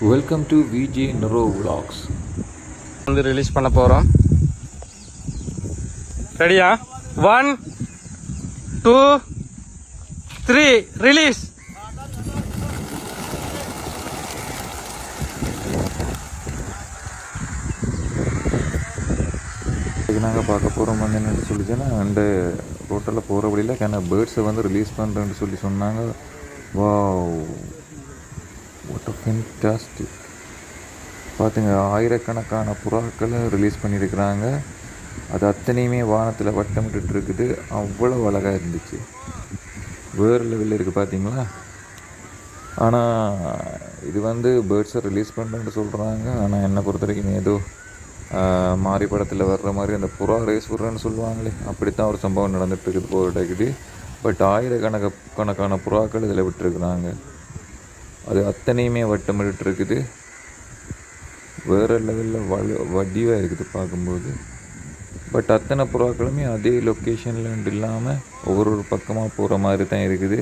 Welcome to VJ நரோ vlogs. வந்து release பண்ண போகிறோம். ரெடியா? 1 2 3 ரிலீஸ். நாங்கள் பார்க்க போகிறோம் வந்து என்னென்னு சொல்லிச்சுன்னா அந்த ரோட்டில் போகிற வழியில் கேன பேர்ட்ஸை வந்து ரிலீஸ் பண்ணுறேன்னு சொல்லி சொன்னாங்க. Wow, what a fantastic. பார்த்துங்க, ஆயிரக்கணக்கான புறாக்களை ரிலீஸ் பண்ணியிருக்கிறாங்க. அது அத்தனையுமே வானத்தில் வட்டமிட்டு இருக்குது. அவ்வளோ அழகாக இருந்துச்சு. வேறு லெவலில் இருக்குது பார்த்தீங்களா. ஆனால் இது வந்து பேர்ட்ஸை ரிலீஸ் பண்ணுறேன்னு சொல்கிறாங்க. ஆனால் என்னை பொறுத்த வரைக்கும் ஏதோ மாறி படத்தில் வர்ற மாதிரி அந்த புறா ரேஸ் விட்றேன்னு சொல்லுவாங்களே, அப்படித்தான் ஒரு சம்பவம் நடந்துகிட்ருக்குது போகிட்டக்குது. பட் ஆயிரக்கணக்கான புறாக்கள் இதில் விட்டுருக்குறாங்க. அது அத்தனையுமே வட்டமிட்டு இருக்குது. வேறு லெவலில் வடிவாக இருக்குது பார்க்கும்போது. பட் அத்தனை புறாக்களுமே அதே லொக்கேஷனில் இல்லாமல் ஒவ்வொரு பக்கமாக போகிற மாதிரி தான் இருக்குது.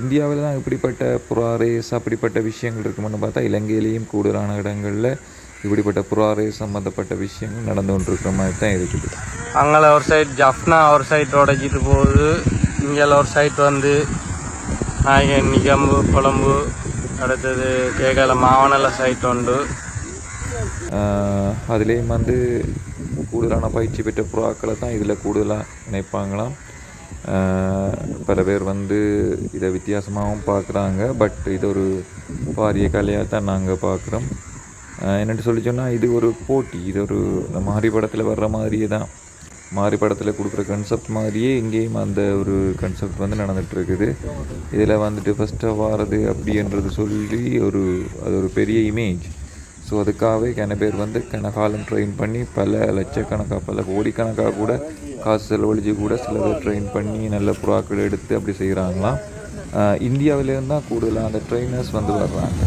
இந்தியாவில் தான் இப்படிப்பட்ட புறா ரேஸ் அப்படிப்பட்ட விஷயங்கள் இருக்குமென்னு பார்த்தா இலங்கையிலேயும் கூடுதலான இடங்களில் இப்படிப்பட்ட புறா ரேஸ் சம்மந்தப்பட்ட விஷயங்கள் நடந்து கொண்டிருக்கிற மாதிரி தான் இருக்குது. அங்கே ஒரு சைட் ஜஃப்னா ஒரு சைட் உடச்சிட்டு போகுது. இங்கே ஒரு சைட் வந்து நாயகன் நிகம்பு கொழம்பு, அடுத்தது கேகல மாவனல்ல சைட் உண்டு. அதுலேயும் வந்து கூடுதலான பயிற்சி பெற்ற புறாக்களை தான் இதில் கூடுதலாக நினைப்பாங்களாம். பல பேர் வந்து இதை வித்தியாசமாகவும் பார்க்குறாங்க. பட் இது ஒரு பாரிய கலையாக தான் நாங்கள் பார்க்குறோம். என்னென்னு சொல்லி சொன்னால் இது ஒரு போட்டி. இது ஒரு இந்த மாறி படத்தில் வர்ற மாதிரியே தான், மாறி படத்தில் கொடுக்குற கன்செப்ட் மாதிரியே இங்கேயும் அந்த ஒரு கன்செப்ட் வந்து நடந்துகிட்ருக்குது. இதில் வந்துட்டு ஃபஸ்ட்டாக வாரது அப்படின்றது சொல்லி அது ஒரு பெரிய இமேஜ். ஸோ அதுக்காகவே கன பேர் வந்து கனகாலம் ட்ரெயின் பண்ணி பல லட்சக்கணக்காக பல கோடிக்கணக்காக கூட காசு செலவழித்து கூட சில பேர் ட்ரெயின் பண்ணி நல்ல புறாக்கள் எடுத்து அப்படி செய்கிறாங்களாம். இந்தியாவிலேருந்து தான் கூடுதலாக அந்த ட்ரெயினர்ஸ் வந்து வர்றாங்க.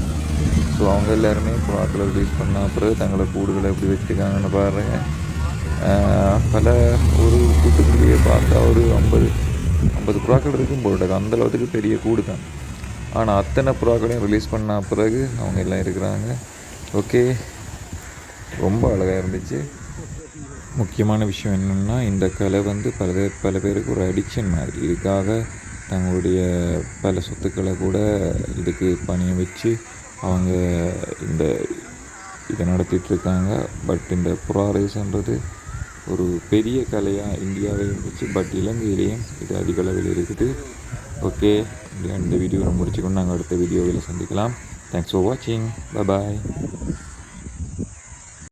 ஸோ அவங்க எல்லாருமே புறாக்களை ரிலீஸ் பண்ண பிறகு தங்களை கூடுகளை எப்படி வச்சுருக்காங்கன்னு பாருங்க. பல ஒரு கூட்டுக்குள்ளேயே பார்த்தா ஒரு 50 புறாக்கள் இருக்கும் போட்டாங்க. அந்தளவுக்கு பெரிய கூடு தான். ஆனால் அத்தனை புறாக்களையும் ரிலீஸ் பண்ண பிறகு அவங்க எல்லாம் இருக்கிறாங்க. ஓகே, ரொம்ப அழகாக இருந்துச்சு. முக்கியமான விஷயம் என்னென்னா, இந்த கலை வந்து பல பேருக்கு ஒரு அடிக்ஷன் மாதிரி. இதுக்காக தங்களுடைய பல சொத்துக்களை கூட இதுக்கு பணியை வச்சு அவங்க இதை நடத்திட்டுருக்காங்க. பட் இந்த புறா ரேஸ்ன்றது ஒரு பெரிய கலையாக இந்தியாவே இருந்துச்சு. பட் இலங்கையிலேயும் இது அதிக அளவில் இருக்குது. ஓகே, இந்த வீடியோவை முடிச்சுக்கொண்டு நாங்கள் அடுத்த வீடியோவில் சந்திக்கலாம். தேங்க்ஸ் ஃபார் வாட்சிங். Bye bye.